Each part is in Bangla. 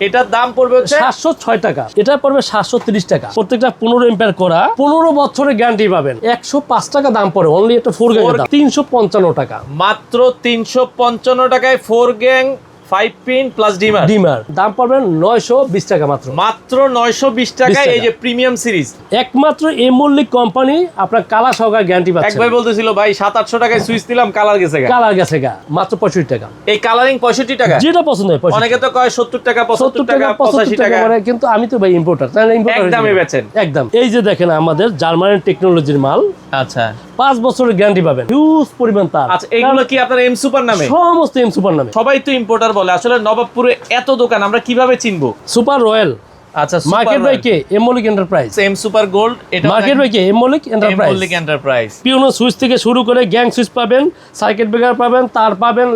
এটার দাম পড়বে হচ্ছে 706 টাকা, এটা পড়বে 730 টাকা। প্রত্যেকটা 15 এম্পিয়ার করা, 15 বছরের গ্যারান্টি পাবেন। 105 টাকা দাম পড়ে অনলি একটা 4 গ্যাং দাম 355 টাকা, মাত্র 355 টাকায় 4 গ্যাং 5 পিন প্লাস ডিমার দাম পড়বে 920 টাকা মাত্র 920 টাকায়। এই যে প্রিমিয়াম সিরিজ, একমাত্র এমোলিক কোম্পানি আপনার কালার সহকারে গ্যারান্টি পাচ্ছে। একবার বলতেছিল ভাই 700-800 টাকায় সুইচ দিলাম, কালার গেছে মাত্র 65 টাকা। এই কালারিং 65 টাকা, যেটা পছন্দ হয়। অনেকে তো কয় 70 টাকা 75 টাকা 85 টাকা, কিন্তু আমি তো ভাই ইম্পোর্টার, তাই না? একদমই বেচেন একদম। এই যে দেখেন আমাদের জার্মানি টেকনোলজির মাল, আচ্ছা 5 বছরের গ্যারান্টি পাবেন, হিউজ পরিমাণ তার। আচ্ছা এগুলো কি আপনার এম সুপার নামে? সমস্ত এম সুপার নামে। সবাই তো ইম্পোর্টার বলে, আসলে নবাবপুরে এত দোকান আমরা কিভাবে চিনবো? সুপার রয়্যাল, আচ্ছা market by K Emolik enterprise, M super gold, এটা market by K Emolik enterprise. পিওনো সুইচ থেকে শুরু করে গ্যাং সুইচ পাবেন, সার্কিট ব্রেকার পাবেন, তার পাবেন,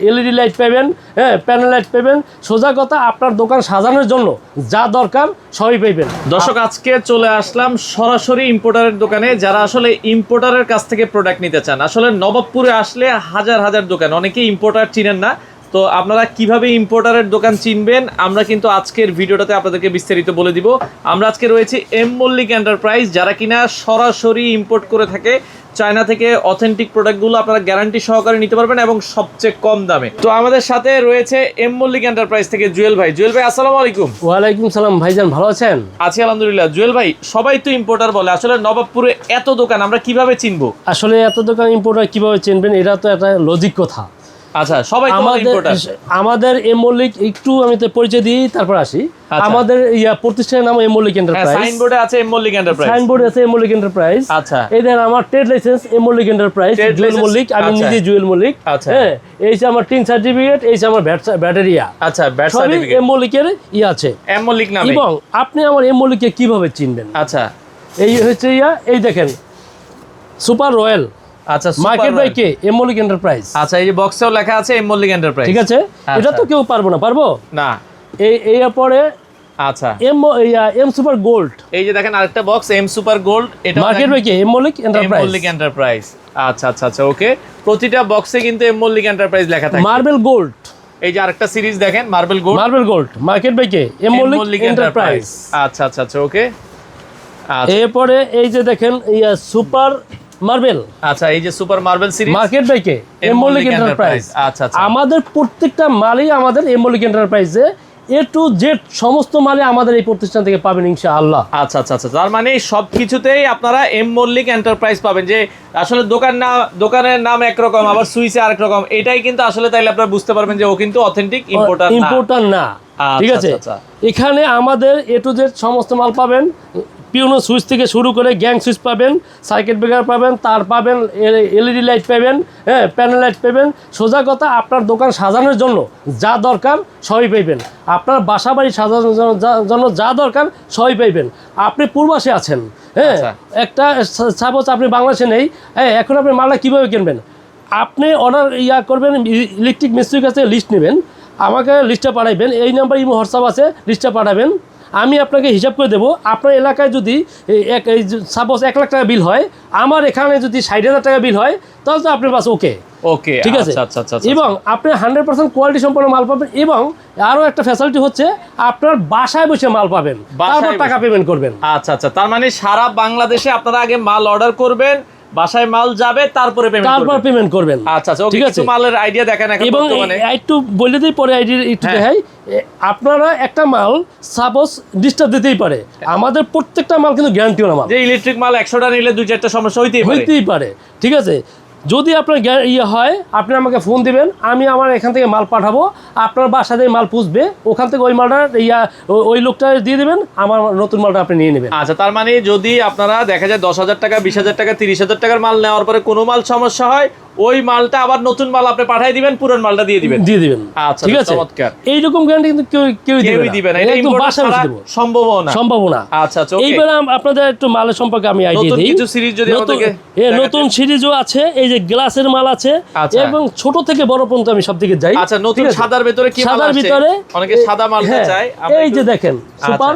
এলইডি লাইট পাবেন, হ্যাঁ প্যানেল লাইট পাবেন। সোজা কথা, আপনার দোকান সাজানোর জন্য যা দরকার সবই পাইবেন। দর্শক আজকে চলে আসলাম সরাসরি ইম্পোর্টারের দোকানে, যারা আসলে ইম্পোর্টারের কাছ থেকে প্রোডাক্ট নিতে চান। আসলে নবাবপুরে আসলে হাজার হাজার দোকান, অনেকেই ইম্পোর্টার চিনেন না। তো আপনারা কিভাবে ইম্পোর্টারের দোকান চিনবেন আমরা কিন্তু আজকের ভিডিওটাতে আপনাদেরকে বিস্তারিত বলে দিব। আমরা আজকে রয়েছি এম মল্লিক এন্টারপ্রাইজ, যারা কিনা সরাসরি ইম্পোর্ট করে থাকে চায়না থেকে। অথেন্টিক প্রোডাক্টগুলো আপনারা গ্যারান্টি সহকারে নিতে পারবেন এবং সবচেয়ে কম দামে। তো আমাদের সাথে রয়েছে এম মল্লিক এন্টারপ্রাইজ থেকে জুয়েল ভাই। জুয়েল ভাই আসসালামু আলাইকুম। ওয়ালাইকুম সালাম ভাইজান, ভালো আছেন? আছি আলহামদুলিল্লাহ। জুয়েল ভাই, সবাই তো ইম্পোর্টার বলে, আসলে নবাবপুরে এত দোকান আমরা কিভাবে চিনবো? আসলে এত দোকান ইম্পোর্টার কিভাবে চিনবেন, এটা তো একটা লজিক কথা। আচ্ছা সবাই তো ইম্পোর্টার। আমাদের এমোলিক একটু আমি তো পরিচয় দিই, তারপর আসি। আমাদের প্রতিষ্ঠানের নাম এমোলিক এন্টারপ্রাইজ। সাইনবোর্ডে আছে এমোলিক এন্টারপ্রাইজ, সাইনবোর্ডে আছে এমোলিক এন্টারপ্রাইজ। আচ্ছা এই দেন আমার trade licence Emolik enterprise, Jewel Mallik, আমি নিজে জুয়েল মল্লিক। আচ্ছা হ্যাঁ, এই যে আমার টিন সার্টিফিকেট, এই যে আমার ব্যাটারিয়া। আচ্ছা ব্যাট সার্টিফিকেট এমোলিকের আছে এমোলিক নামে। এবং আপনি আমার এমোলিককে কিভাবে চিনবেন? আচ্ছা এই হচ্ছে এই দেখেন সুপার রয়্যাল, আচ্ছা market by K Emolik enterprise. আচ্ছা এই যে বক্সেও লেখা আছে এমোলিক এন্টারপ্রাইজ, ঠিক আছে। এটা তো কেউ পারবো না, পারবো না। এই পরে আচ্ছা এম সুপার গোল্ড, এই যে দেখেন আরেকটা বক্স এম সুপার গোল্ড, এটা market by K Emolik enterprise. আচ্ছা আচ্ছা আচ্ছা ওকে। প্রতিটা বক্সে কিন্তু এমোলিক এন্টারপ্রাইজ লেখা থাকে। মার্বেল গোল্ড, এই যে আরেকটা সিরিজ দেখেন marble gold, market by K Emolik enterprise. আচ্ছা আচ্ছা আচ্ছা ওকে। এরপরে এই যে দেখেন সুপার মার্বেল, আচ্ছা এই যে super marble series, market by K Emolik enterprise. আচ্ছা আচ্ছা আমাদের প্রত্যেকটা মালই আমাদের এমোলিক এন্টারপ্রাইজে এ টু জেড সমস্ত মালে আমাদের এই প্রতিষ্ঠান থেকে পাবেন ইনশাআল্লাহ। আচ্ছা আচ্ছা আচ্ছা, তার মানে সবকিছুতেই আপনারা এম মল্লিক এন্টারপ্রাইজ পাবেন। যে আসলে দোকানের নাম একরকম, আবার সুইচে আরেক রকম, এটাই কিন্তু আসলে তাইলে আপনারা বুঝতে পারবেন যে ও কিন্তু অথেন্টিক ইম্পোর্টার না। ঠিক আছে, এখানে আমাদের এ টু জেড সমস্ত মাল পাবেন। পিওনো সুইচ থেকে শুরু করে গ্যাং সুইচ পাবেন, সার্কিট ব্রেকার পাবেন, তার পাবেন, এলইডি লাইট পাবেন, হ্যাঁ প্যানেল লাইট পাবেন। সোজা কথা, আপনার দোকান সাজানোর জন্য যা দরকার সবই পাইবেন। আপনার বাসা বাড়ি সাজানোর জন্য যা দরকার সবই পাইবেন। আপনি পূর্বাসে আছেন, হ্যাঁ একটা সাপোজ আপনি বাংলাদেশে নেই, হ্যাঁ এখন আপনি মালটা কীভাবে কিনবেন? আপনি অর্ডার করবেন, ইলেকট্রিক মিস্ত্রির কাছে লিস্ট নেবেন, আমাকে লিস্টটা পাঠাইবেন, এই নাম্বার ইমো হোয়াটসঅ্যাপ আছে, লিস্টটা পাঠাবেন, আমি আপনাকে হিসাব করে দেবো। আপনার এলাকায় যদি সাপোজ 1 লাখ টাকা বিল হয়, আমার এখানে যদি 60,000 টাকা বিল হয়, তাহলে তো আপনি বাস ওকে, ঠিক আছে। এবং আপনি 100% কোয়ালিটি সম্পন্ন মাল পাবেন। এবং আরও একটা ফ্যাসিলিটি হচ্ছে আপনার বাসায় বসে মাল পাবেন, তারপর টাকা পেমেন্ট করবেন। আচ্ছা আচ্ছা, তার মানে সারা বাংলাদেশে আপনারা আগে মাল অর্ডার করবেন, বাসায় মাল যাবে, তারপরে পেমেন্ট করবেন। আচ্ছা আচ্ছা ঠিক আছে, মালের আইডিয়া দেখেন এখন। এবং একটু বলে দিই, পরে আইডিয়া একটু দেখাই। আপনারা একটা মাল সাপোজ ডিস্টার্ব দিতেই পারে, আমাদের প্রত্যেকটা মাল কিন্তু গ্যারান্টি ওয়ালা মাল। যে ইলেকট্রিক মাল 100টা নিলে 2-4টা সমস্যা হইতেই পারে, ঠিক আছে। যদি আপনার হয়, আপনি আমাকে ফোন দিবেন, আমি আমার এখান থেকে মাল পাঠাবো, আপনার বাসাতে মাল পুষবে, ওখান থেকে ওই মালটা ওই লোকটা দিয়ে দেবেন, আমার নতুন মালটা আপনি নিয়ে নেবেন। আচ্ছা, তার মানে যদি আপনারা দেখা যায় 10,000 টাকা, 20,000 টাকা, 30,000 টাকার মাল নেওয়ার পরে কোনো মাল সমস্যা হয়, ওই মালটা আবার নতুন মাল আপনি পাঠিয়ে দিবেন, পুরান মালটা দিয়ে দিবেন। আচ্ছা ঠিক আছে, চমৎকার। এইরকম গ্যারান্টি কিন্তু কেউ দিবে না, এটা ইম্পোর্টার ছাড়া সম্ভব না। আচ্ছা আচ্ছা, এইবার আপনাদের একটু মালের সম্পর্কে আমি আইডিয়া দিই। কিছু সিরিজ যদি আমাদেরকে নতুন সিরিজও আছে, এই যে গ্লাসের মাল আছে, এবং ছোট থেকে বড় পর্যন্ত আমি সব দিকে যাই। আচ্ছা, নতুন সাদার ভিতরে কি মাল আছে? সাদার ভিতরে অনেকে সাদা মালটা চায়। এই যে দেখেন সুপার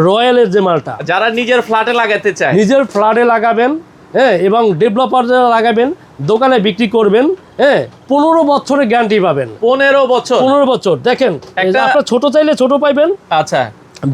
রয়্যালের যে মালটা, যারা নিজের ফ্ল্যাটে লাগাতে চায়, নিজের ফ্ল্যাটে লাগাবেন, হ্যাঁ, এবং ডেভেলপার যারা লাগাবেন, দোকানে বিক্রি করবেন, হ্যাঁ 15 বছরের গ্যারান্টি পাবেন। 15 বছর 15 বছর দেখেন, আপনার ছোট চাইলে ছোট পাইবেন, আচ্ছা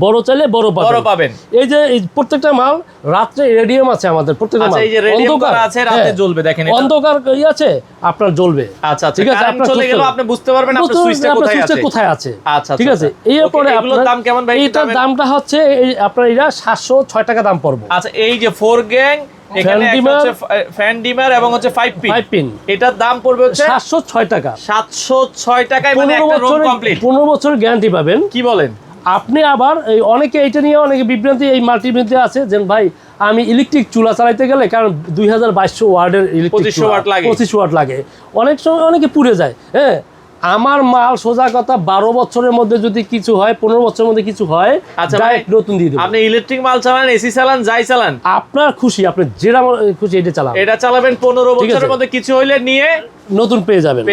বড় চাইলে বড় পাবেন। এই যে প্রত্যেকটা মাল রাত্রে রেডিয়াম আছে আমাদের, প্রত্যেকটা মাল এই যে রেডিয়াম করা আছে, রাতে জ্বলবে। দেখেন এটা অন্ধকার আছে, আপনার জ্বলবে। আচ্ছা ঠিক আছে, আপনি চলে গেল আপনি বুঝতে পারবেন আপনার সুইচটা কোথায় আছে। আচ্ছা ঠিক আছে। এরপরে এগুলোর দাম কেমন ভাই? এটার দামটা হচ্ছে আপনার এটা 706 টাকা দাম পড়বে। আচ্ছা এই যে 4 গ্যাং, এখানে একটা হচ্ছে ফ্যান ডিমার এবং হচ্ছে 5 পিন, এটার দাম পড়বে হচ্ছে 706 টাকা। 706 টাকায় মানে একটা রুম কমপ্লিট, 15 বছরের গ্যারান্টি পাবেন। কি বলেন আপনি? আবার এই অনেকে এটা নিয়ে অনেকে বিভ্রান্তি এই মাল্টিমিতে আছে যে ভাই আমি ইলেকট্রিক চুলা চালাইতে গেলে, কারণ 2200 ওয়াটের ইলেকট্রিক 25 ওয়াট লাগে, অনেক সময় অনেকে পুড়ে যায়। হ্যাঁ, আমার মাল সোজা কথা 12 বছরের মধ্যে যদি কিছু হয়, 15 বছরের মধ্যে কিছু হয়, ডাইরেক্ট নতুন দিয়ে দেব। আপনি ইলেকট্রিক মাল চালান, এসি চালান, যাই চালান, আপনার খুশি, আপনি যেটা খুশি এটা চালান, এটা চালাবেন। 15 বছরের মধ্যে কিছু হইলে নিয়ে নতুন পেয়ে যাবেন।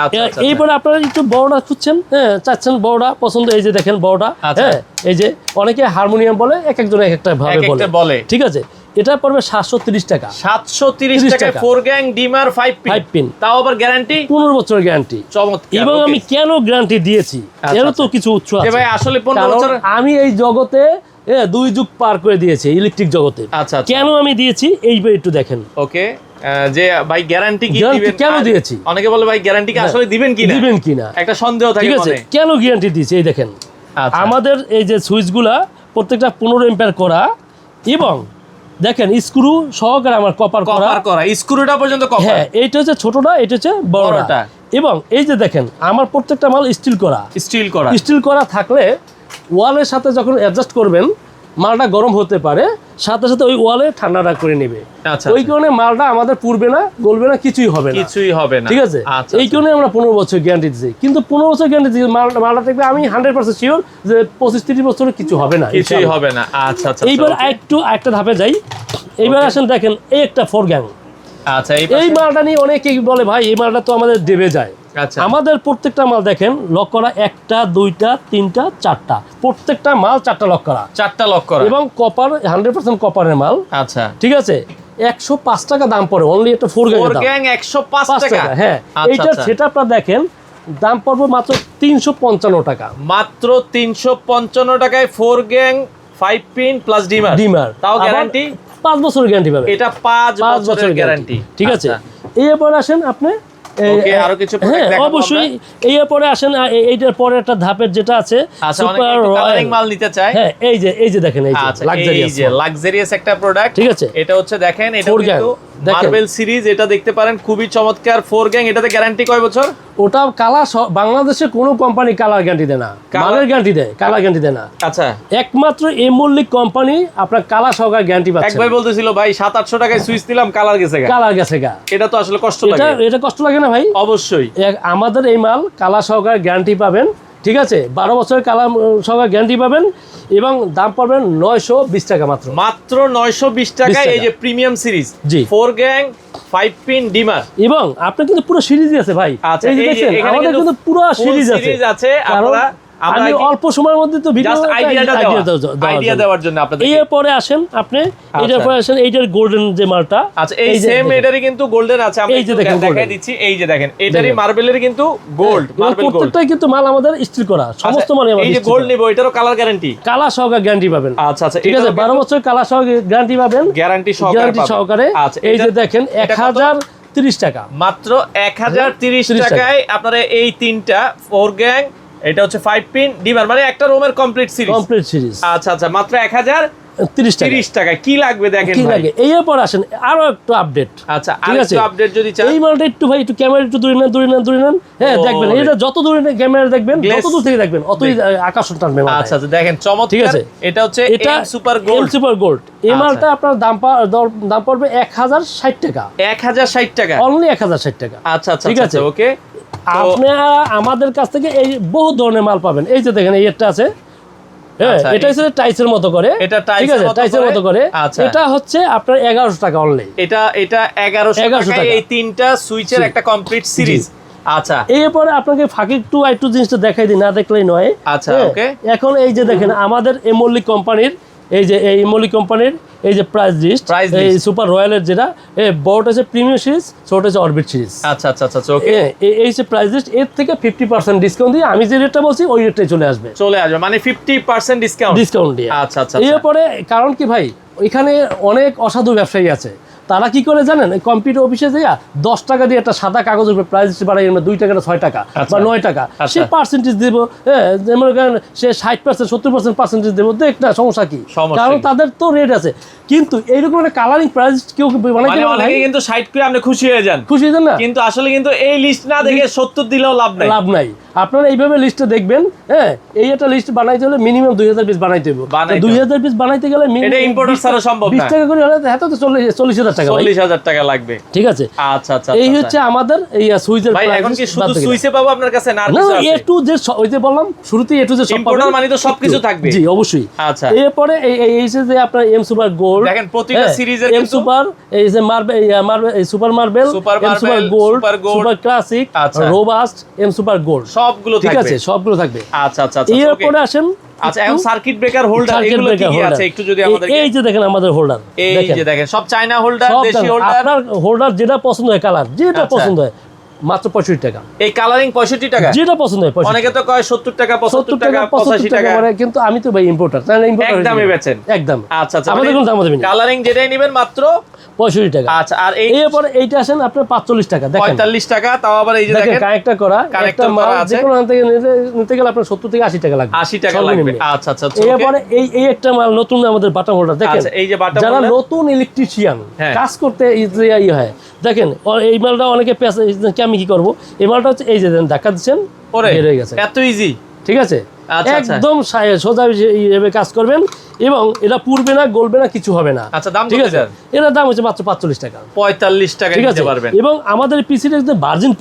আচ্ছা এইবারে আপনারা একটু বড়টা খুঁজছেন, হ্যাঁ চাচ্ছেন বড়টা পছন্দ, এই যে দেখেন বড়টা। হ্যাঁ, এই যে অনেকে হারমোনিয়াম বলে, এক একজন এক একটা ভাবে বলে, ঠিক আছে। এটা পড়বে 730 টাকা। 730 টাকা 4 গ্যাং ডিমার 5 পিন, তাও আবার গ্যারান্টি 15 বছরের গ্যারান্টি। চমৎকার। এবং আমি কেন গ্যারান্টি দিয়েছি এর তো কিছু উৎস আছে ভাই। আসলে 15 বছর আমি এই জগতে 2 যুগ পার করে দিয়েছি, ইলেকট্রিক জগতে। আচ্ছা কেন আমি দিয়েছি এইবার একটু দেখেন। ওকে, যে ভাই গ্যারান্টি কি দিবেন, কেন দিয়েছি? অনেকে বলে ভাই গ্যারান্টি কি আসলে দিবেন কিনা একটা সন্দেহ থাকে মনে। কেন গ্যারান্টি দিয়েছি এই দেখেন। আমাদের এই যে সুইচগুলা প্রত্যেকটা 15 এম্পিয়ার করা, এবং দেখেন স্ক্রু সহকারে আমার কপার করা, স্ক্রুটা পর্যন্ত কপার। হ্যাঁ, এইটা হচ্ছে ছোটটা, এটা হচ্ছে বড়টা। এবং এই যে দেখেন আমার প্রত্যেকটা মাল স্টিল করা থাকলে ওয়ালের সাথে যখন অ্যাডজাস্ট করবেন, মালটা গরম হতে পারে, সাথে সাথে ওই ওয়ালে ঠান্ডাটা করে নেবে। ওই কারণে মালটা আমাদের পুড়বে না, গলবে না, কিছুই হবে না, ঠিক আছে। এই কারণে আমরা 15 বছর গ্যারান্টি দিচ্ছি। কিন্তু 15 বছর গ্যারান্টি দিয়ে মালটা দেখবে আমি 100% শিওর যে 25-30 বছরে কিছু হবে না, কিছুই হবে না। আচ্ছা এইবার একটা ধাপে যাই। এইবার আসেন দেখেন এই একটা 4 গ্যাং। আচ্ছা এই মালটা নিয়ে অনেকেই বলে ভাই এই মালটা তো আমাদের দেবে যায়। আমাদের প্রত্যেকটা মাল দেখেন লক করা, 1টা 2টা 3টা 4টা, প্রত্যেকটা মাল 4টা লক করা, এবং কপার 100% কপারের মাল। আচ্ছা ঠিক আছে। 105 টাকা দাম পড়ে অনলি একটা 4 গ্যাং 105 টাকা। হ্যাঁ, এইটার সেটআপটা দেখেন দাম পড়বে মাত্র 355 টাকা। মাত্র 355 টাকায় 4 গ্যাং 5 পিন প্লাস ডিমার, তাও গ্যারান্টি 5 বছরের গ্যারান্টি পাবেন। এটা 5 বছরের গ্যারান্টি, ঠিক আছে। এরপর আসেন আপনি আরো কিছু অবশ্যই এরপরে আসেন এইটার পরে একটা ধাপের যেটা আছে সুপার কালারিং মাল নিতে চাই। হ্যাঁ, এই যে দেখেন এই যে লাক্সারিয়াস একটা প্রোডাক্ট, ঠিক আছে। এটা হচ্ছে দেখেন, এটা কিন্তু মার্বেল সিরিজ, এটা দেখতে পারেন খুবই চমৎকার 4 গ্যাং। এটাতে গ্যারান্টি কয় বছর? ওটা কালার বাংলাদেশে কোনো কোম্পানি কালার গ্যারান্টি দেয় না, মালের গ্যারান্টি দেয়, কালার গ্যারান্টি দেয় না। আচ্ছা, একমাত্র এমল্লিক কোম্পানি আপনার কালার সহকারে গ্যারান্টি পাচ্ছে। এক ভাই বলতেছিল ভাই 700-800 টাকায় সুইচ দিলাম, কালার গেছে গা। এটা তো আসলে কষ্ট লাগে। এটা কষ্ট লাগে না ভাই? অবশ্যই। আমাদের এই মাল কালার সহকারে গ্যারান্টি পাবেন, ঠিক আছে। 12 বছরের কালার সহকারে গ্যারান্টি পাবেন, এবং দাম পাবেন 920 টাকা মাত্র 920 টাকায়। এই যে premium series 4 gang 5 pin dimmer, এবং আপনার কিন্তু পুরো সিরিজই আছে ভাই। এই যে দেখেন আমাদের কিন্তু পুরো সিরিজ আছে। আমি অল্প সময়ের মধ্যে তো ভিডিও আইডিয়া দেওয়ার জন্য আপনাদের। এরপরে আসেন আপনি, এটার পরে আসেন এইটার গোল্ডেন যে মালটা। আচ্ছা, এই সেম এটারই কিন্তু গোল্ডেন আছে, আমি দেখাই দিচ্ছি। এই যে দেখেন, এটারই মার্বেলের কিন্তু গোল্ড, মার্বেল গোল্ড, প্রত্যেকটাই কিন্তু মাল আমাদের স্টিল করা, সমস্ত মাল আমাদের। এই যে গোল্ড নিব, এটারও কালার গ্যারান্টি, কালার সহকারে গ্যারান্টি পাবেন। আচ্ছা, ঠিক আছে। 12 বছর কালার সহকারে গ্যারান্টি পাবেন, গ্যারান্টি সহকারে। আচ্ছা, এই যে দেখেন 1030 টাকা, মাত্র 1030 টাকায় আপনারা এই তিনটা 4 গ্যাং, এটা হচ্ছে 5 পিন ডিমার, মানে একটা রুমের কমপ্লিট সিরিজ। আচ্ছা, মাত্র 1030 টাকা। কি লাগবে দেখেন ভাই। এরপর আসেন আরো একটু আপডেট। আচ্ছা, আরেকটু আপডেট যদি চান, এই মালটা একটু ভাই একটু ক্যামেরা একটু দূরে নেন। হ্যাঁ, দেখবেন এটা যত দূরে ক্যামেরা দেখবেন, যত দূর থেকে দেখবেন অতই আকর্ষণ টানবে। আচ্ছা, দেখেন চমৎকার, ঠিক আছে। এটা হচ্ছে এটা সুপার গোল্ড। এই মালটা আপনার দাম পড়বে 1060 টাকা। 1060 টাকা, অনলি 1060 টাকা। আচ্ছা, ঠিক আছে, ওকে। আপনারা আমাদের কাছ থেকে এই বহু ধরনের মাল পাবেন। এই যে দেখেন এই একটা আছে, এটা হচ্ছে টাইসের মতো করে, ঠিক আছে, টাইসের মতো করে। এটা হচ্ছে আপনার 1100 টাকা অনলি। এটা 1100 টাকা, এই তিনটা সুইচের একটা কমপ্লিট সিরিজ। আচ্ছা, এরপরে আপনাকে ফাঁকি একটু জিনিসটা দেখাই দিই, না দেখলেই নয়। আচ্ছা, ওকে। এখন এই যে দেখেন আমাদের এমল্লিক কোম্পানির, এই যে এই এমল্লিক কোম্পানির এই যে প্রাইস লিস্ট Price এই list। সুপার রয়্যালের যেটা বড়টা হচ্ছে প্রিমিয়াম সিরিজ, ছোটটা হচ্ছে অরবিট সিরিজ। আচ্ছা আচ্ছা আচ্ছা ওকে, এই হচ্ছে প্রাইস লিস্ট। এর থেকে 50% ডিসকাউন্ট দিয়ে আমি যে রেটটা বলছি ওই রেটটাই চলে আসবে, মানে 50% ডিসকাউন্ট। ডিসকাউন্ট দিয়ে। আচ্ছা আচ্ছা এরপরে কারণ কি ভাই, এখানে অনেক অসাধু ব্যবসায়ী আছে, তারা কি করে জানেন, কম্পিউটার অফিসে যাইয়া 10 টাকা দিয়ে একটা সাদা কাগজের উপরে প্রাইস বাড়াই 2 টাকা 6 টাকা বা 9 টাকা, সে পার্সেন্টেজ দেব, হ্যাঁ যেমন সে 60% 70% পার্সেন্টেজ দেবো, দেখ না সমস্যা কি, কারণ তাদের তো রেট আছে। কিন্তু এইরকম একটা কালারিং প্রাইস কেউ মানে অনেকে কিন্তু 60 করে আপনি খুশি হয়ে যান, খুশি হয়ে যান না, কিন্তু আসলে কিন্তু এই লিস্ট না দেখে 70 দিলেও লাভ নাই, লাভ নাই। আপনারা এইভাবে লিস্টটা দেখবেন, হ্যাঁ এই একটা লিস্ট বানাইতে হলে মিনিমাম 2000 পিস বানাইতে হবে। 2000 পিস বানাইতে গেলে এটা ইম্পোর্টার ছাড়া সম্ভব না, 20 টাকা করে হলে এত তো 40,000 টাকা, 40,000 টাকা লাগবে। ঠিক আছে, আচ্ছা আচ্ছা এই হচ্ছে আমাদের এই সুইচের ভাই। এখন কি শুধু সুইচে পাবো আপনার কাছে না আর না, কিছু আছে? এ টু জেড, ওই যে বললাম শুরুতেই এ টু জেড সব ইম্পোর্টার মানে তো সবকিছু থাকবে। জি অবশ্যই। আচ্ছা, এরপরে এই যে আপনার এম সুপার গোল্ড, দেখেন প্রতিটা সিরিজের এম সুপার, এই যে মার্বেল, এই super marble, M super gold, super classic, robust, M super gold, সবগুলো ঠিক থাকবে। আছে, সবগুলো থাকবে। আচ্ছা আচ্ছা আচ্ছা এরপরে আসেন, আচ্ছা এখন সার্কিট ব্রেকার হোল্ডার এগুলো কি কি আছে একটু যদি আমাদের, এই যে দেখেন আমাদের হোল্ডার, এই যে দেখেন সব চায়না হোল্ডার, দেশি হোল্ডার, আপনার হোল্ডার যেটা পছন্দ হয়, কালার যেটা পছন্দ হয়, মাত্র 65 টাকা। এই কালারিং 65 টাকা, যেটা পছন্দ হয় 65। অনেকে তো কয় 70 টাকা 75 টাকা 85 টাকা মানে, কিন্তু আমি তো ভাই ইম্পোর্টার, তাই না, ইম্পোর্টার একদমই বেচেন একদম। আচ্ছা আচ্ছা, আমাদের কোনো দাম দেবেন না, কালারিং যেটাই নেবেন মাত্র 65 টাকা। আচ্ছা, আর এরপরে এইটা আসেন আপনার 45 টাকা, দেখেন 45 টাকা, তাও আবার এই যে দেখেন দেখেন কানেক্টর করা, কানেক্টর একটা মাল করা আছে, যে কোনো থেকে নিতে গেলে আপনার 70 থেকে 80 টাকা লাগবে, 80 টাকা লাগবে। আচ্ছা আচ্ছা, এরপরে এই একটা মাল নতুন আমাদের বাটাম হোল্ডার, দেখেন আচ্ছা এই যে বাটাম যারা হোল্ডার, নতুন ইলেকট্রিশিয়ান হ্যাঁ। কাজ করতে ই হয়, দেখেন এই মালটা অনেকে আমি কি করব, এই মালটা হচ্ছে এই যে ধাক্কা দিচ্ছেন বের হয়ে গেছে, এত ইজি, ঠিক আছে, আচ্ছা, আচ্ছা। একদম সোজা এইভাবে কাজ করবেন এবং এটা পুড়বে না, গলবে না, কিছু হবে না। আচ্ছা, দাম ঠিক কত আছে, স্যার? এটার দাম হচ্ছে মাত্র 45 টাকা, 45 টাকা ঠিক আছে। নিতে পারবেন। এবং আমাদের পিসিটা ভার্জিন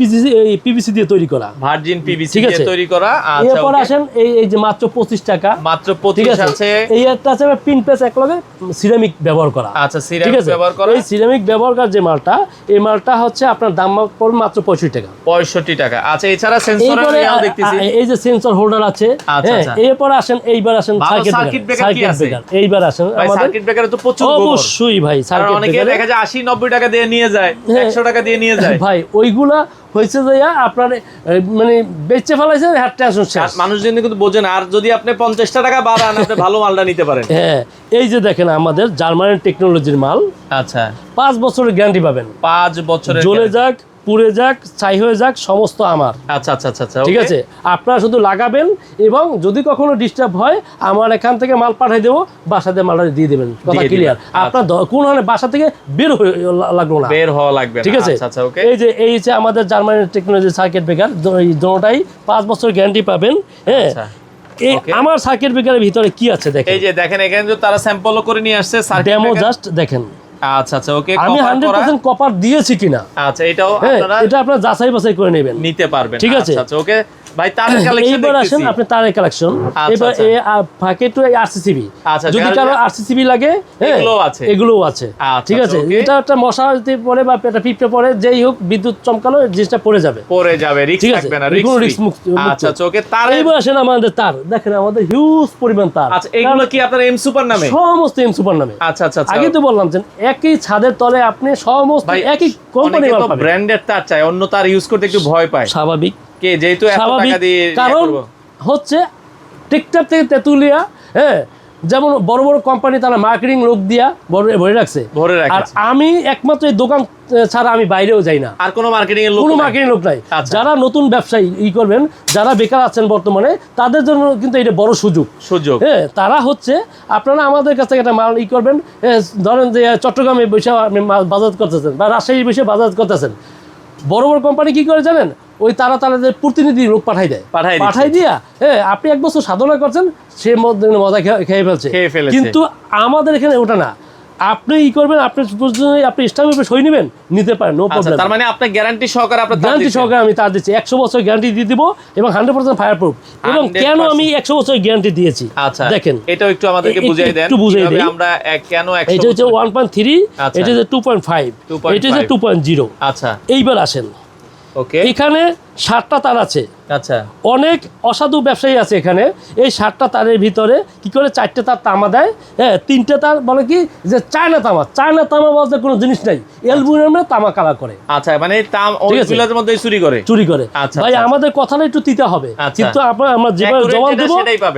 পিভিসি দিয়ে তৈরি করা, ভার্জিন পিভিসি ঠিক দিয়ে আছে। তৈরি করা। আচ্ছা, এরপর আসেন এই যে মাত্র 25 টাকা, মাত্র ঠিক 25 আছে। আছে। এই একটা আছে পিন পেস একলগে সিরামিক ব্যবহার করা, আচ্ছা, ঠিক সিরামিক আছে। ব্যবহার করা, এই সিরামিক ব্যবহার করা যে মালটা, এই মালটা হচ্ছে আপনার দাম পড়বে মাত্র 65 টাকা, 65 টাকা। আচ্ছা, এছাড়া সেন্সর এরপরে আমি দেখতেছি, এই যে সেন্সর হোল্ডার আছে। আচ্ছা, হ্যাঁ, আচ্ছা। এরপর আসেন এইবার আসেন সার্কিট ব্রেকার কি আছে? এইবার আসেন ভাই আমাদের সার্কিট ব্রেকারে তো প্রচুর গোবর, অবশ্যই ভাই কারণ সার্কিট অনেকে ব্রেকারে দেখা যায় 80-90 টাকা দিয়ে নিয়ে যায়, 100 টাকা দিয়ে নিয়ে যায়। ভাই ওইগুলা হয়েছে যে আপনার মানে বেচে ফেলাইছে, হ্যাঁ টেনশন শেষ। আর মানুষজন কিন্তু বোঝে না, আর যদি আপনি 50 টাকা বাড়ান আপনি ভালো মালটা নিতে পারেন। হ্যাঁ, এই যে দেখেন আমাদের জার্মানি টেকনোলজির মাল, আচ্ছা 5 বছরের গ্যারান্টি পাবেন, 5 বছরের জ্বলে যাক, পুড়ে যাক, ছাই হয়ে যাক, সমস্ত আমার। আচ্ছা আচ্ছা আচ্ছা, ঠিক আছে, আপনারা শুধু লাগাবেন এবং যদি কখনো ডিস্টার্ব হয় আমার এখান থেকে মাল পাঠিয়ে দেবো, বাসাতে মালটা দিয়ে দেবেন, কথা ক্লিয়ার। আপনার কোন ধরনের বাসা থেকে বের হয়ে লাগলো না, বের হওয়া লাগবে না। ঠিক আছে। আচ্ছা আচ্ছা, ওকে। এই যে আমাদের জার্মানি টেকনোলজি সার্কিট ব্রেকার, এই দুটোটাই 5 বছর গ্যারান্টি পাবেন। হ্যাঁ, এই আমার সার্কিট ব্রেকারের ভিতরে কি আছে দেখেন, এই যে দেখেন এখানে তো তারা স্যাম্পলও করে নিয়ে আসছে সার্কিট ডেমো ব্রেকার। জাস্ট দেখেন। আচ্ছা আচ্ছা, ওকে। আমি 100% কপার দিয়েছি কিনা, আচ্ছা, এটাও হ্যাঁ, আপনারা এটা আপনারা যাচাই বাছাই করে নেবেন, নিতে পারবেন। ঠিক আছে। আচ্ছা আচ্ছা, ওকে ভাই। তারের কালেকশন এইবার আসেন আপনি তারের কালেকশন। এবার এই ফাঁকে তো আরসিসিবি, আচ্ছা, যদি কারো আরসিসিবি লাগে, হ্যাঁ এগুলোও আছে, ঠিক আছে। এটা একটা মশা যদি পড়ে বা একটা পিঁপড়ে পড়ে, যেই হোক বিদ্যুৎ চমকালো জিনিসটা পড়ে যাবে, রিস্ক থাকবে না, রিস্ক মুক্ত। আচ্ছা আচ্ছা, ওকে। তার এইবার আসেন আমাদের তার, দেখেন আমাদের হিউজ পরিমাণ তার। আচ্ছা, এগুলো কি আপনার এম সুপার নামে? সমস্ত এম সুপার নামে। আচ্ছা আচ্ছা, আগে তো বললাম যে একই ছাদের তলে আপনি সমস্ত একই কোম্পানি মাল পাবেন। ব্র্যান্ডের তার চাই, অন্য তার ইউজ করতে একটু ভয় পায়, স্বাভাবিক, কে যেহেতু এত স্বাভাবিক। টাকা দিয়ে কারণ হচ্ছে টেকটাপ থেকে তেতুলিয়া, হ্যাঁ যেমন বড় বড় কোম্পানি তারা মার্কেটিং লোক দিয়া ভরে রাখছে, আর আমি একমাত্র এই দোকান ছাড়া আমি বাইরেও যাই না, আর কোনো মার্কেটিং এর লোক, কোনো মার্কেটিং লোক নাই। যারা নতুন ব্যবসায়ী করবেন, যারা বেকার আছেন বর্তমানে, তাদের জন্য কিন্তু এটা বড় সুযোগ। হ্যাঁ, তারা হচ্ছে আপনারা আমাদের কাছ থেকে একটা মাল করবেন, ধরেন যে চট্টগ্রামে বসে আপনি বাজার করতেছেন বা রাজশাহী বসে বাজার করতেছেন, বড় বড় কোম্পানি কি করে জানেন, ওই তারা তাদের প্রতিনিধি লোক পাঠাই দিয়া, হ্যাঁ আপনি 1 বছর সাধনা করছেন, সে মজা খেয়ে ফেলছে। কিন্তু আমাদের এখানে ওটা না, আপনি করবেন, আপনি স্টাম্পের উপরে সই নেবেন, নিতে পারেন, নো প্রবলেম। তার মানে আপনি গ্যারান্টি সহকারে, গ্যারান্টি সহকারে আমি তার দিচ্ছি, 100 বছর গ্যারান্টি দিয়ে দিব এবং 100% ফায়ার প্রুফ। এবং কেন আমি 100 বছর গ্যারান্টি দিয়েছি, আচ্ছা দেখেন এটাও একটু আমাদেরকে বুঝিয়ে দেন, কিভাবে আমরা কেন 100। এটা হচ্ছে 1.3, এটা হচ্ছে 2.5, এটা হচ্ছে 2.0। আচ্ছা, এইবার আসেন ওকে, এখানে 7টা তার আছে। আচ্ছা, অনেক অসাধু ব্যবসায়ী আছে এখানে, এই 7টা তারের ভিতরে কি করে 4টে তার তামা দেয়, হ্যাঁ 3টে তার বলে কি যে চায়না তামা বলতে কোনো জিনিস নাই, অ্যালুমিনিয়ামে তামা কালার করে। আচ্ছা, মানে ওইগুলোর মধ্যে চুরি করে। আচ্ছা, ভাই আমাদের কথাটা একটু তিতা হবে, কিন্তু আমরা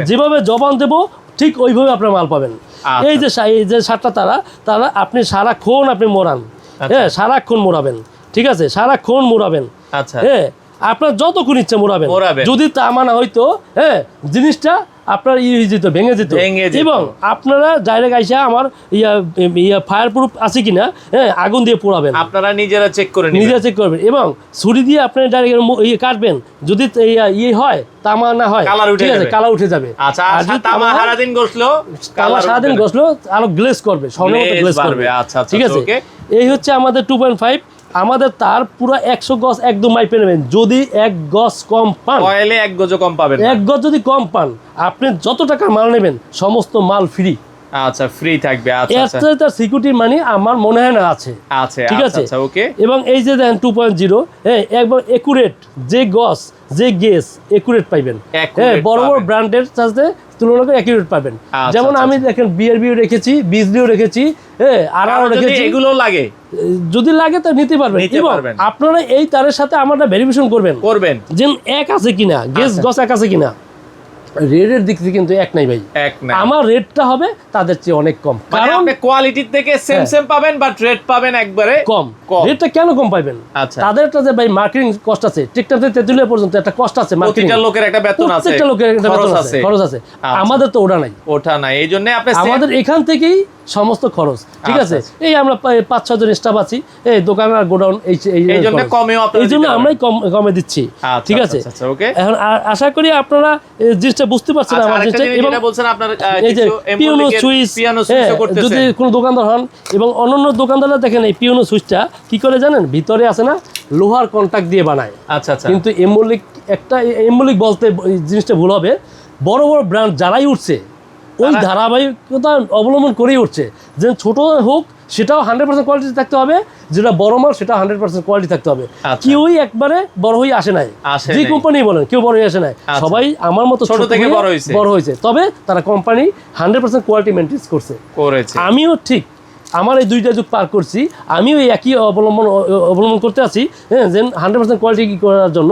যেভাবে জবান দেবো, ঠিক ওইভাবে আপনার মাল পাবেন। এই যে 7টা তারা আপনি সারাক্ষণ আপনি মোড়ান, হ্যাঁ সারাক্ষণ মোড়াবেন, ঠিক আছে, সারাক্ষণ মোড়াবেন। আচ্ছা, হ্যাঁ আপনার যতক্ষণ ইচ্ছে মোড়াবেন। যদি তামা না হইতো, হ্যাঁ জিনিসটা আপনার ভেঙে যেত। এবং আপনারা ডাইরেক্ট আইসা আমার ফায়ার প্রুফ আছে কিনা, হ্যাঁ আগুন দিয়ে পোড়াবেন, আপনারা নিজেরা চেক করবেন এবং ছুরি দিয়ে আপনি ডাইরেক্ট কাটবেন। যদি হয় তামা না হয়, ঠিক আছে, কালার উঠে যাবে। আচ্ছা, তামা সারাদিন ঘষলো আরো গ্লেজ করবে, গ্লেজ করবে। আচ্ছা, ঠিক আছে, এই হচ্ছে আমাদের 2.5। আমাদের তার পুরো 100 গজ একদম মাইপে নেবেন। যদি 1 গজ কম পান, 1 গজও কম পাবেন, 1 গজ যদি কম পান, আপনি যত টাকার মাল নেবেন সমস্ত মাল ফ্রি। আচ্ছা, ফ্রি থাকবে। আচ্ছা, তার সিকিউরিটি মানি আমার মনে হয় না আছে। আচ্ছা, ঠিক আছে, ওকে। এবং এই যে দেখেন 2.0, হ্যাঁ একবার একুরেট, যে গজ যে গেজ একুরেট পাইবেন। হ্যাঁ বড় বড় ব্র্যান্ডের সাথে তুলনা করে একুরেট পাবেন। যেমন আমি দেখেন বিআরবিও রেখেছি, বিজলিও রেখেছি, হ্যাঁ আরও রেখেছি। এগুলো লাগে, যদি লাগে তো নিতে পারবেন। এবং আপনারা এই তারের সাথে আমরা ভেরিফিকেশন করবেন যে এক আছে কিনা, গেজ গজ এক আছে কিনা। রেটের দিক থেকে কিন্তু এক নাই ভাই, আমার রেটটা হবে তাদের চেয়ে অনেক কম, কারণ আপনি কোয়ালিটির থেকে সেম পাবেন, বাট রেট পাবেন একবারে কম। রেটটা কেন কম পাবেন? আচ্ছা, তাদেরটা যে ভাই মার্কেটিং কস্ট আছে, টিকটাতে তেতুলিয়া পর্যন্ত একটা কষ্ট আছে, প্রত্যেকটা লোকের একটা বেতন আছে, প্রত্যেকটা লোকের একটা বেতন আছে, খরচ আছে। আমাদের তো ওটা নাই, এইজন্য আপনি আমাদের এখান থেকেই সমস্ত খরচ। ঠিক আছে, এই আমরা 5-6 জন স্টাফ আছি, এই দোকান আর গোডাউন, এই জন্য আমরাই কমে দিচ্ছি। ঠিক আছে, এখন আশা করি আপনারা জিনিসটা বুঝতে পারছেন আমার জিনিসটা। এবং এই যে পিয়ানো সুইচ, যদি কোনো দোকানদার হন এবং অন্যান্য দোকানদাররা দেখেন এই পিয়ানো সুইচটা কি করে জানেন, ভিতরে আছে না লোহার কন্টাক্ট দিয়ে বানায়। আচ্ছা, কিন্তু এমোলিক বলতে জিনিসটা ভুল হবে। বড় বড় ব্র্যান্ড যারাই উঠছে ওই ধারাবাহিকতা অবলম্বন করেই উঠছে, যে ছোট হোক সেটাও 100% কোয়ালিটি থাকতে হবে, যেটা বড় মাল সেটাও 100% কোয়ালিটি থাকতে হবে। কেউই একবারে বড় হয়ে আসে নাই, যে কোম্পানি বলেন কেউ বড় হয়ে আসে নাই, সবাই আমার মতো ছোট থেকে বড় হয়েছে। তবে তারা কোম্পানি 100% কোয়ালিটি মেনটেন করেছে। আমিও ঠিক আমার এই 2টা যুগ পার করছি, আমিও এই একই অবলম্বন করতে আছি, হ্যাঁ যে 100% কোয়ালিটি করার জন্য।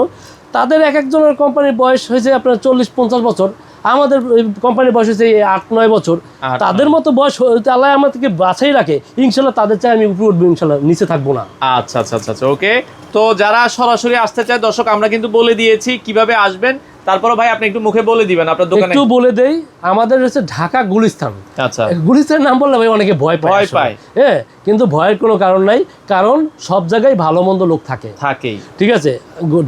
তাদের এক একজনের কোম্পানির বয়স হয়েছে আপনার 40-50 বছর, আমাদের কোম্পানির বয়স হচ্ছে 8-9 বছর। তাদের মতো বয়স আল্লাহ আমাদেরকে বাছাই রাখে, ইনশাল্লাহ তাদের চাই আমি উপরে উঠবো, ইনশাল্লাহ নিচে থাকবো না। আচ্ছা, ওকে। তো যারা সরাসরি আসতে চায়, দর্শক আমরা কিন্তু বলে দিয়েছি কিভাবে আসবেন। তারপরে ভাই আপনি একটু মুখে বলে দিবেন আপনার দোকানে। একটু বলে দেই, আমাদের হচ্ছে ঢাকা গুলিস্তান। আচ্ছা, গুলিস্তানের নাম বললে ভাই অনেকে ভয় পায়। হ্যাঁ, কিন্তু ভয়ের কোনো কারণ নাই, কারণ সব জায়গায় ভালো মন্দ লোক থাকেই। ঠিক আছে,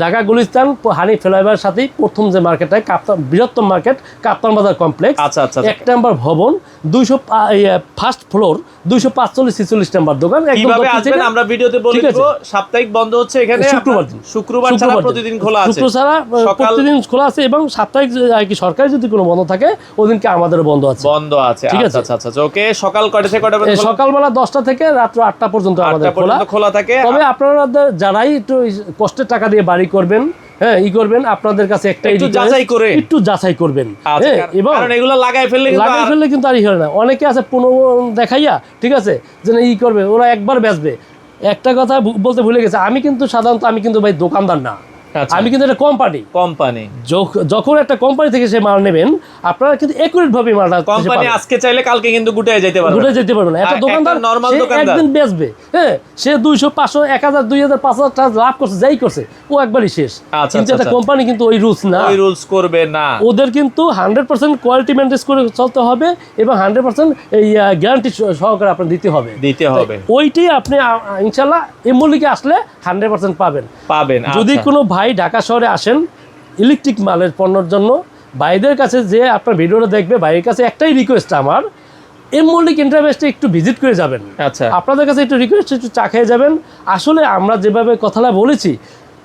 ঢাকা গুলিস্তান হানি ফ্লাইওভার সাথেই প্রথম যে মার্কেটটা বৃহত্তম মার্কেট কাপ্তান বাজার কমপ্লেক্স। 1 নম্বর ভবন, ফার্স্ট ফ্লোর, 245-46 নম্বর দোকান। কিভাবে আসবেন আমরা ভিডিওতে বলে দেব। সাপ্তাহিক বন্ধ হচ্ছে এখানে শুক্রবার ছাড়া প্রতিদিন খোলা আছে, শুক্র ছাড়া প্রতিদিন খোলা আছে, এবং সাপ্তাহিক আর কি সরকারি যদি কোনো বন্ধ থাকে ওদিনকে আমাদের বন্ধ আছে। ঠিক আছে, আচ্ছা, ওকে। সকাল কয়টা থেকে কয়টা পর্যন্ত? সকালবেলা 10টা থেকে রাত 8টা পর্যন্ত আমাদের খোলা থাকে। তবে আপনারা যারাই একটু কষ্টের টাকা দিয়ে বাড়ি করবেন, হ্যাঁ করবেন, আপনাদের কাছে একটু যাচাই করবেন। এবং এগুলো লাগাই ফেললে কিন্তু আর হয় না। অনেকে আছে দেখাইয়া, ঠিক আছে, যে করবে, ওরা একবার বেচবে। একটা কথা বলতে ভুলে গেছে, আমি কিন্তু সাধারণত ভাই দোকানদার না, আমি কিন্তু একটা কোম্পানি। যখন একটা কোম্পানি থেকে সে মাল নেবেন, আপনারা কিন্তু একুরেট ভাবে মালটা কোম্পানি আজকে চাইলে কালকে কিন্তু গুটায় যেতে পারবে না। একটা দোকানদার একদিন বেচবে, হ্যাঁ সে 200, 500, 1000, 2000, 5000 টাকা লাভ করছে, যাই করছে, ও একবারই শেষ। কিন্তু একটা কোম্পানি কিন্তু ওই রুলস করবে না। ওদের কিন্তু 100% কোয়ালিটি মেইনটেইন করে চলতে হবে, এবং 100% এই গ্যারান্টি সহকারে আপনার দিতে হবে। ওইটাই আপনি ইনশাআল্লাহ এমলিকে আসলে 100% পাবেন। যদি কোনো ঢাকা শহরে আসেন ইলেকট্রিক মালের পণ্যের জন্য, ভাইদের কাছে যে আপনার ভিডিওটা দেখবে, ভাইয়ের কাছে একটাই রিকোয়েস্ট আমার, মল্লিক ইন্টারভেস্টে একটু ভিজিট করে যাবেন। আচ্ছা, আপনাদের কাছে একটু রিকোয়েস্ট, একটু চা খেয়ে যাবেন। আসলে আমরা যেভাবে কথাটা বলেছি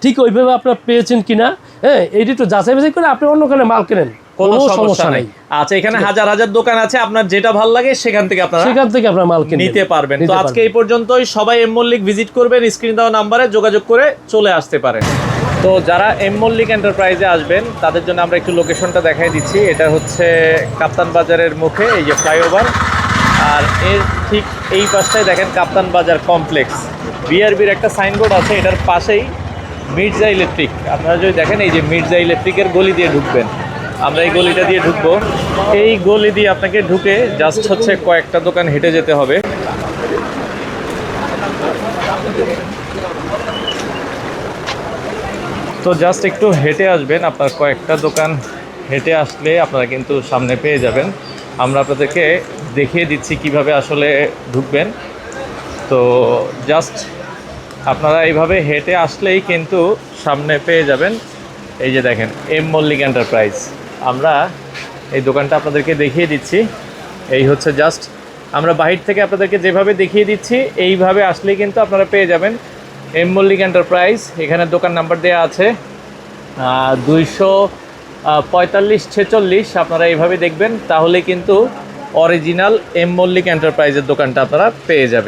ঠিক ওইভাবে আপনারা পেয়েছেন কিনা, হ্যাঁ এইটি একটু যাচাই বাছাই করে আপনি অন্যখানে মাল কেনেন, কোনো সমস্যা নাই। আচ্ছা, এখানে হাজার হাজার দোকান আছে, আপনার যেটা ভালো লাগে সেখান থেকে আপনারা মাল নিতে পারবেন। তো আজকে এই পর্যন্তই। সবাই এম মল্লিক ভিজিট করবেন, স্ক্রিন দেওয়া নাম্বারে যোগাযোগ করে চলে আসতে পারেন। তো যারা এম মল্লিক এন্টারপ্রাইজে আসবেন তাদের জন্য আমরা একটু লোকেশনটা দেখাই দিচ্ছি। এটা হচ্ছে কাপ্তান বাজারের মুখে, এই যে ফ্লাইওভার, আর এর ঠিক এই পাশটায় দেখেন কাপ্তান বাজার কমপ্লেক্স, বিআরবির একটা সাইনবোর্ড আছে, এটার পাশেই মির্জা ইলেকট্রিক। আপনারা যদি দেখেন এই যে মির্জা ইলেকট্রিকের গলি দিয়ে ঢুকবেন, আমরা এই গলিটা দিয়ে ঢুকবো। এই গলি দিয়ে আপনাকে ঢুকে জাস্ট হচ্ছে কয়েকটা দোকান হেঁটে যেতে হবে। তো জাস্ট একটু হেঁটে আসবেন, আপনার কয়েকটা দোকান হেঁটে আসলে আপনারা কিন্তু সামনে পেয়ে যাবেন। আমরা আপনাদেরকে দেখিয়ে দিচ্ছি কিভাবে আসলে ঢুকবেন। তো জাস্ট আপনারা এইভাবে হেঁটে আসলেই কিন্তু সামনে পেয়ে যাবেন। এই যে দেখেন এম মল্লিক এন্টারপ্রাইজ, আমরা এই দোকানটা আপনাদেরকে দেখিয়ে দিচ্ছি। এই হচ্ছে জাস্ট আমরা বাহির থেকে আপনাদেরকে যেভাবে দেখিয়ে দিচ্ছি এইভাবে আসলেই কিন্তু আপনারা পেয়ে যাবেন এম মল্লিক এন্টারপ্রাইজ। এখানে দোকান নাম্বার দেওয়া আছে 245-46। আপনারা এইভাবে দেখবেন, তাহলে কিন্তু অরিজিনাল এম মল্লিক এন্টারপ্রাইজের দোকানটা আপনারা পেয়ে যাবেন।